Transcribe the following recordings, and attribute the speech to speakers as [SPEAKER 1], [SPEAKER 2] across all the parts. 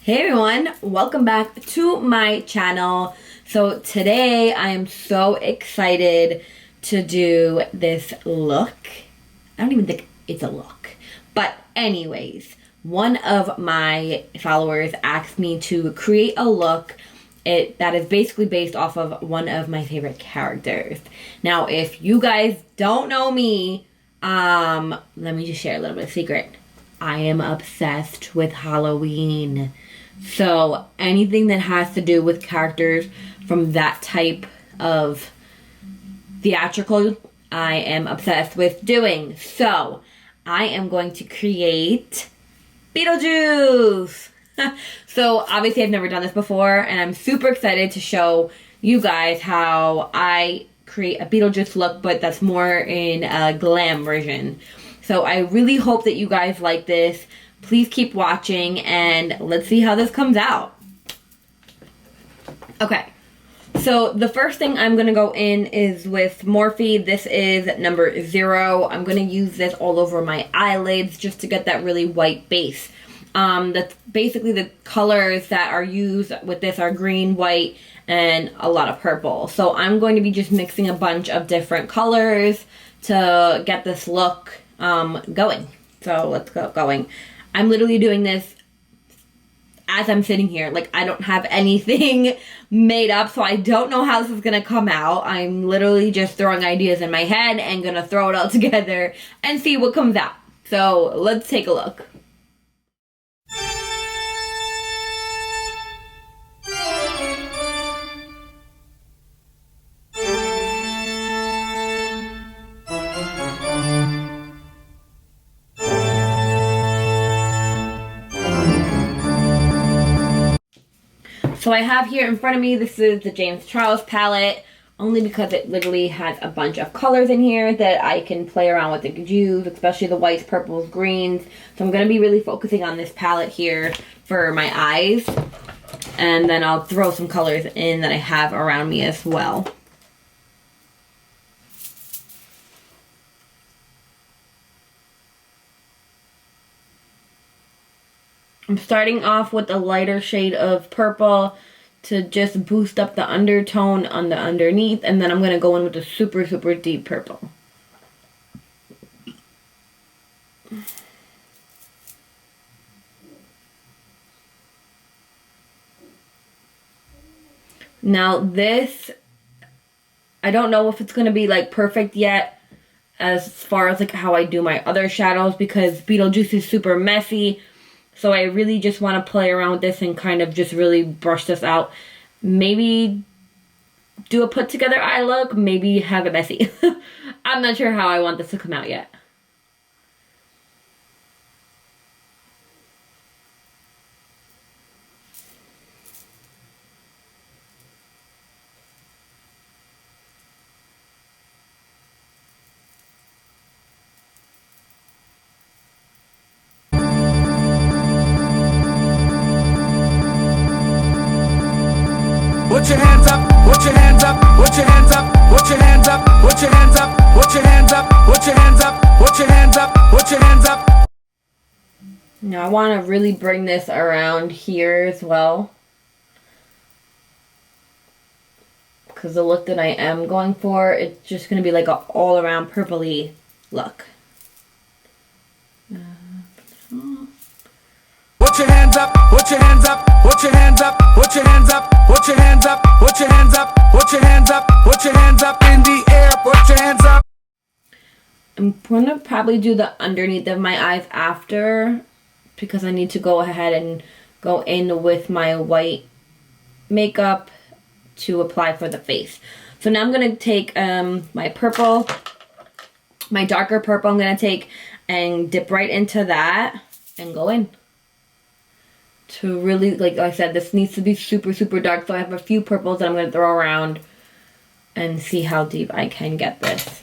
[SPEAKER 1] Hey everyone, welcome back to my channel. So today I am so excited to do this look. I don't even think it's a look. But anyways, one of my followers asked me to create a look that is basically based off of one of my favorite characters. Now, if you guys don't know me, let me just share a little bit of secret. I am obsessed with Halloween. So anything that has to do with characters from that type of theatrical, I am obsessed with doing. So I am going to create Beetlejuice. So obviously I've never done this before, and I'm super excited to show you guys how I create a Beetlejuice look, but that's more in a glam version. So I really hope that you guys like this. Please keep watching and let's see how this comes out. Okay, so the first thing I'm going to go in is with Morphe. This is number 0. I'm going to use this all over my eyelids just to get that really white base. That's basically the colors that are used with this are green, white, and a lot of purple. So I'm going to be just mixing a bunch of different colors to get this look going. So let's go going. I'm literally doing this as I'm sitting here. Like, I don't have anything made up, so I don't know how this is going to come out. I'm literally just throwing ideas in my head and going to throw it all together and see what comes out. So let's take a look. So I have here in front of me, this is the James Charles palette, only because it literally has a bunch of colors in here that I can play around with and use, especially the whites, purples, greens. So I'm going to be really focusing on this palette here for my eyes. And then I'll throw some colors in that I have around me as well. I'm starting off with a lighter shade of purple to just boost up the undertone on the underneath, and then I'm going to go in with a super, super deep purple. Now this, I don't know if it's going to be like perfect yet as far as like how I do my other shadows, because Beetlejuice is super messy. So I really just want to play around with this and kind of just really brush this out. Maybe do a put together eye look, maybe have it messy. I'm not sure how I want this to come out yet.
[SPEAKER 2] Put your hands up, put your hands up, put your hands up, put your hands up, put your hands up, put your hands up, put your hands up, put your hands up, put your hands up.
[SPEAKER 1] Now I want to really bring this around here as well, because the look that I am going for, it's just going to be like an all-around purpley look.
[SPEAKER 2] Put your hands up, put your hands up, put your hands up, put your hands up, put your hands up, put your hands up, put your hands up, put your hands up in the air, put your hands up.
[SPEAKER 1] I'm going to probably do the underneath of my eyes after, because I need to go ahead and go in with my white makeup to apply for the face. So now I'm going to take my purple, my darker purple I'm going to take and dip right into that and go in. To really, like I said, this needs to be super, super dark. So I have a few purples that I'm going to throw around and see how deep I can get this.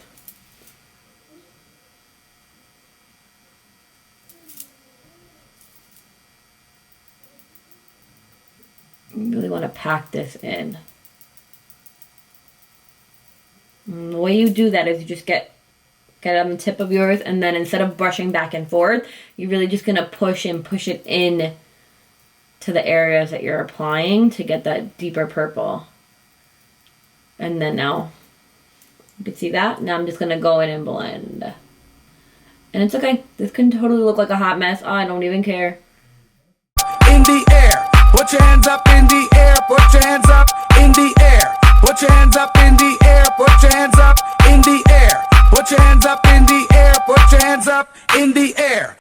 [SPEAKER 1] You really want to pack this in. And the way you do that is you just get it on the tip of yours, and then instead of brushing back and forth, you're really just going to push and push it in to the areas that you're applying to get that deeper purple. And then now, you can see that. Now I'm just going to go in and blend. And it's okay. This can totally look like a hot mess. I don't even care.
[SPEAKER 2] In the air, put your hands up in the air, put your hands up in the air, put your hands up in the air, put your hands up in the air, put your hands up in the air, put your hands up in the air.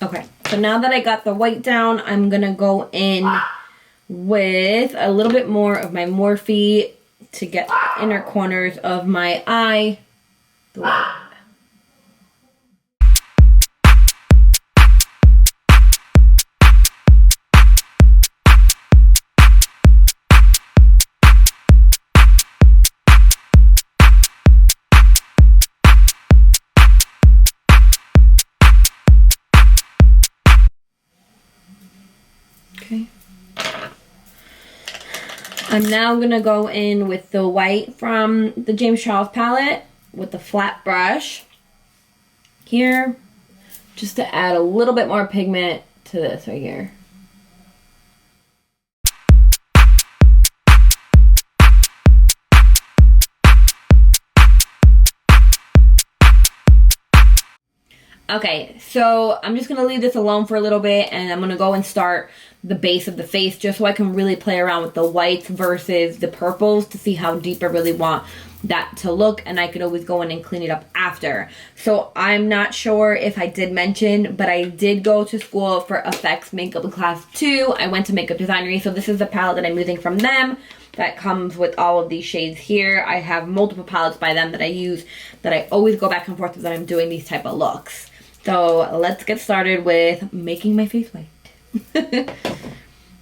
[SPEAKER 1] Okay, so now that I got the white down, I'm going to go in with a little bit more of my Morphe to get the inner corners of my eye. Okay. I'm now going to go in with the white from the James Charles palette with the flat brush here, just to add a little bit more pigment to this right here. Okay, so I'm just going to leave this alone for a little bit, and I'm going to go and start the base of the face just so I can really play around with the whites versus the purples to see how deep I really want that to look, and I could always go in and clean it up after. So I'm not sure if I did mention, but I did go to school for effects makeup in class 2. I went to Makeup Designory, so this is the palette that I'm using from them. That comes with all of these shades here. I have multiple palettes by them that I use, that I always go back and forth with when I'm doing these type of looks. So let's get started with making my face white.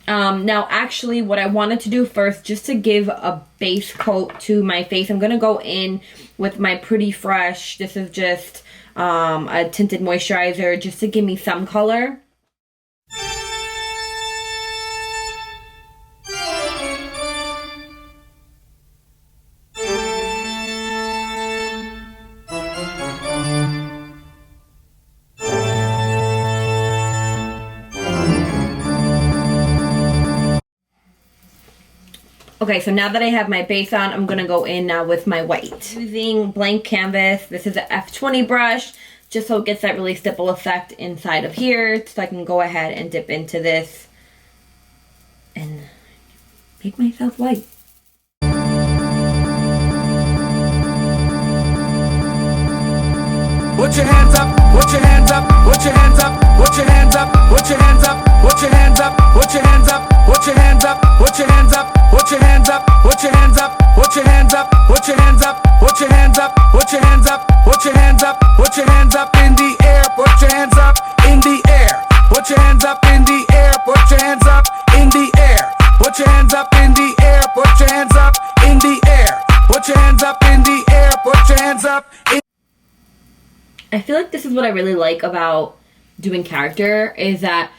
[SPEAKER 1] Now actually what I wanted to do first, just to give a base coat to my face, I'm going to go in with my Pretty Fresh. This is just a tinted moisturizer just to give me some color. Okay, so now that I have my base on, I'm going to go in now with my white. Using blank canvas, this is an F20 brush, just so it gets that really stipple effect inside of here, so I can go ahead and dip into this and make myself white.
[SPEAKER 2] Put your hands up, put your hands up, put your hands up, put your hands up, put your hands up, put your hands up, put your hands up, put your hands up, put your hands up, put your hands up, put your hands up, put your hands up, put your hands up, put your hands up, put your hands up, put your hands up, put your hands up in the air, put your hands up in the air, put your hands up in the air, put your hands up in the air, put your hands up in the air, put your hands up in the air, put your hands up in the air, put your hands up in.
[SPEAKER 1] I feel like this is what I really like about doing character, is that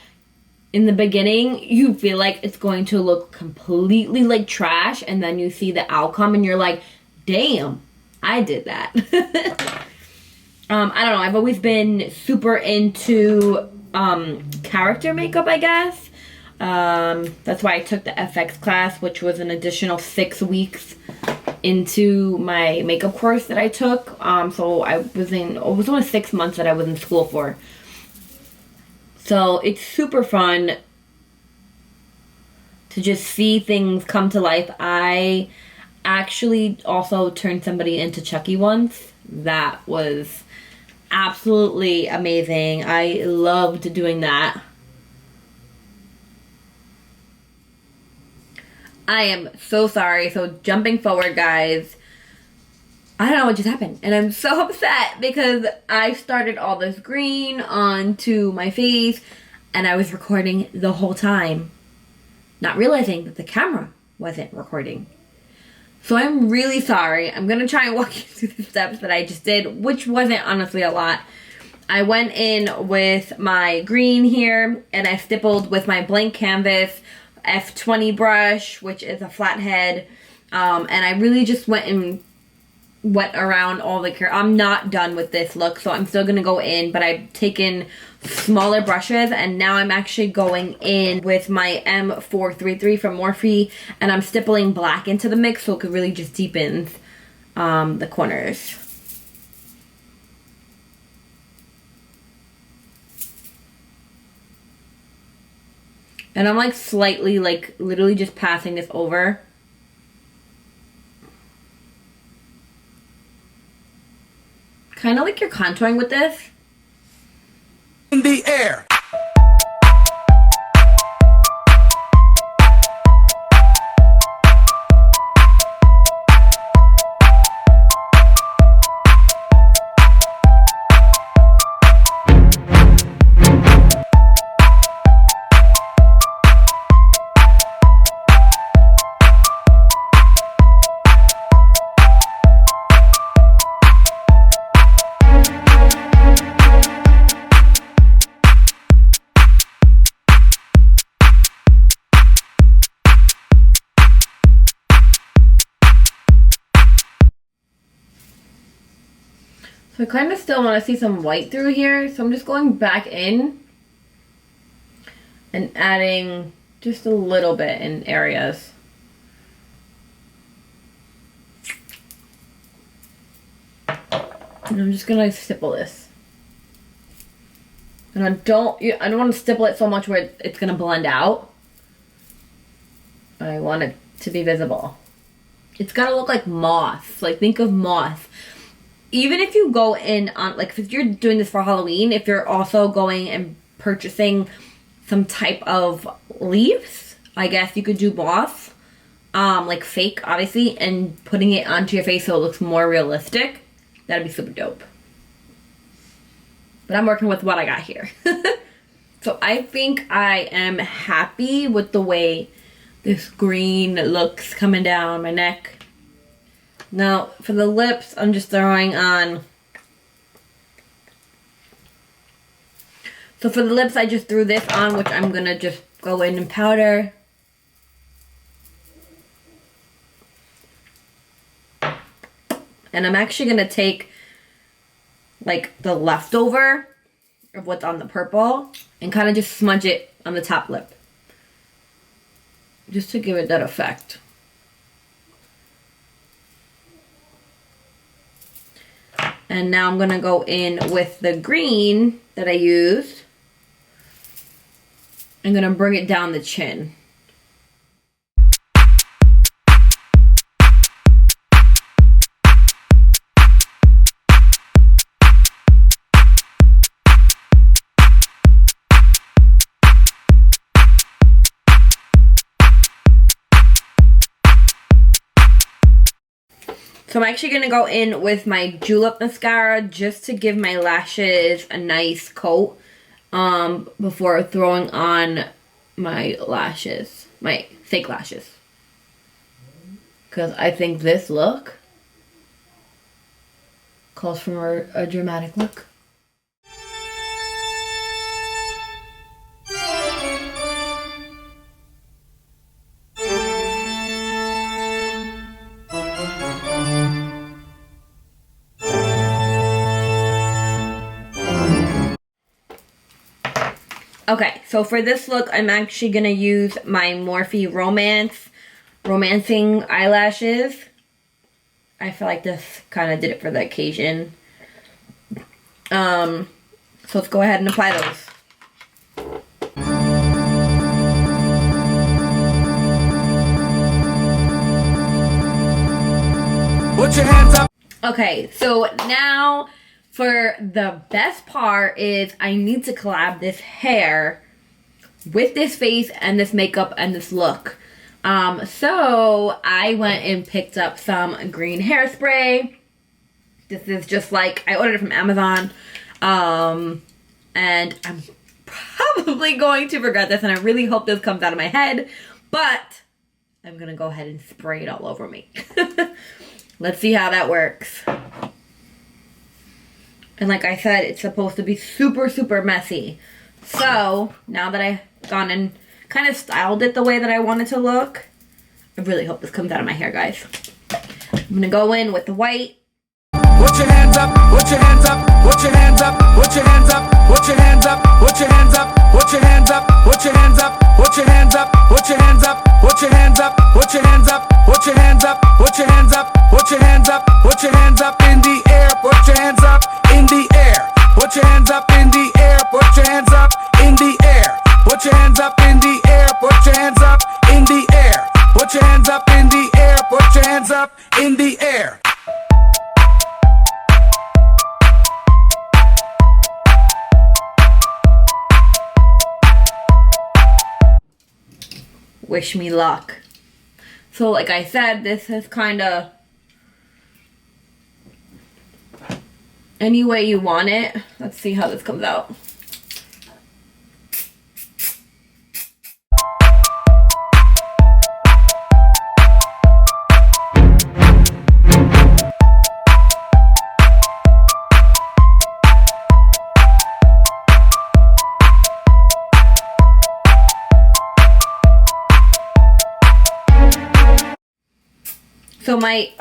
[SPEAKER 1] in the beginning you feel like it's going to look completely like trash, and then you see the outcome and you're like, damn, I did that. I don't know, I've always been super into character makeup, I guess. That's why I took the FX class, which was an additional 6 weeks into my makeup course that I took. So it was only 6 months that I was in school for. So it's super fun to just see things come to life. I actually also turned somebody into Chucky once. That was absolutely amazing. I loved doing that. I am so sorry. So jumping forward, guys, I don't know what just happened. And I'm so upset because I started all this green onto my face and I was recording the whole time, not realizing that the camera wasn't recording. So I'm really sorry. I'm going to try and walk you through the steps that I just did, which wasn't honestly a lot. I went in with my green here, and I stippled with my blank canvas F20 brush, which is a flathead. And I really just went around all the care. I'm not done with this look, so I'm still going to go in, but I've taken smaller brushes, and now I'm actually going in with my M433 from Morphe, and I'm stippling black into the mix so it could really just deepen the corners. And I'm like slightly, like literally just passing this over. Kind of like you're contouring with this.
[SPEAKER 2] In the air.
[SPEAKER 1] So I kind of still want to see some white through here, so I'm just going back in and adding just a little bit in areas. And I'm just gonna stipple this. And I don't want to stipple it so much where it's gonna blend out. I want it to be visible. It's gotta look like moss. Like, think of moss. Even if you go in on, like, if you're doing this for Halloween, if you're also going and purchasing some type of leaves, I guess you could do moss, like fake, obviously, and putting it onto your face so it looks more realistic. That'd be super dope. But I'm working with what I got here. So I think I am happy with the way this green looks coming down my neck. Now, for the lips, I'm just throwing on... So for the lips, I just threw this on, which I'm going to just go in and powder. And I'm actually going to take, like, the leftover of what's on the purple and kind of just smudge it on the top lip. Just to give it that effect. And now I'm going to go in with the green that I used. I'm going to bring it down the chin. So I'm actually going to go in with my Julep Mascara just to give my lashes a nice coat before throwing on my lashes, my fake lashes. Because I think this look calls for a dramatic look. Okay, so for this look, I'm actually going to use my Morphe Romancing eyelashes. I feel like this kind of did it for the occasion. So let's go ahead and apply those.
[SPEAKER 2] Put your hands up.
[SPEAKER 1] Okay, so now for the best part is I need to collab this hair with this face and this makeup and this look. So I went and picked up some green hairspray. This is just like, I ordered it from Amazon. And I'm probably going to regret this, and I really hope this comes out of my head, but I'm gonna go ahead and spray it all over me. Let's see how that works. And like I said, it's supposed to be super, super messy. So now that I've gone and kind of styled it the way that I want it to look, I really hope this comes out of my hair, guys. I'm gonna go in with the white.
[SPEAKER 2] Put your hands up, put your hands up, put your hands up, put your hands up, put your hands up, put your hands up, put your hands up, put your hands up, put your hands up, put your hands up, put your hands up, put your hands up, put your hands up, put your hands up, put your hands up, put your hands up in the air, put your hands up in the air, put your hands up in the air, put your hands up in the air, put your hands up in the air, put your hands up in the air, put your hands up in the air, put your hands up in the air.
[SPEAKER 1] Wish me luck. So like I said, this is kind of any way you want it. Let's see how this comes out. So my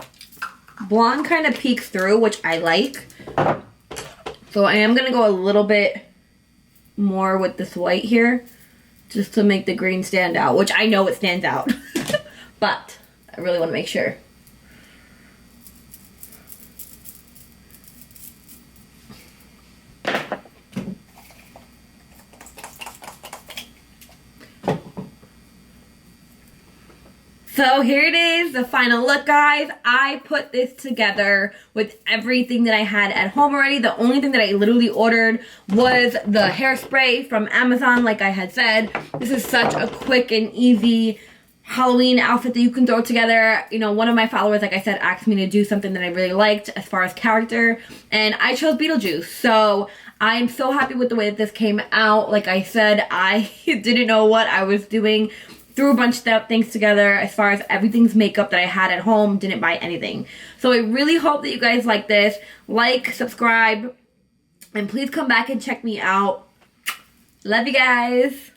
[SPEAKER 1] blonde kind of peeks through, which I like. So I am going to go a little bit more with this white here, just to make the green stand out, which I know it stands out. But I really want to make sure. So here it is, the final look, guys. I put this together with everything that I had at home already. The only thing that I literally ordered was the hairspray from Amazon, like I had said. This is such a quick and easy Halloween outfit that you can throw together. You know, one of my followers, like I said, asked me to do something that I really liked as far as character, and I chose Beetlejuice. So I am so happy with the way that this came out. Like I said, I didn't know what I was doing. Threw a bunch of things together as far as everything's makeup that I had at home. Didn't buy anything. So I really hope that you guys like this. Like, subscribe, and please come back and check me out. Love you guys.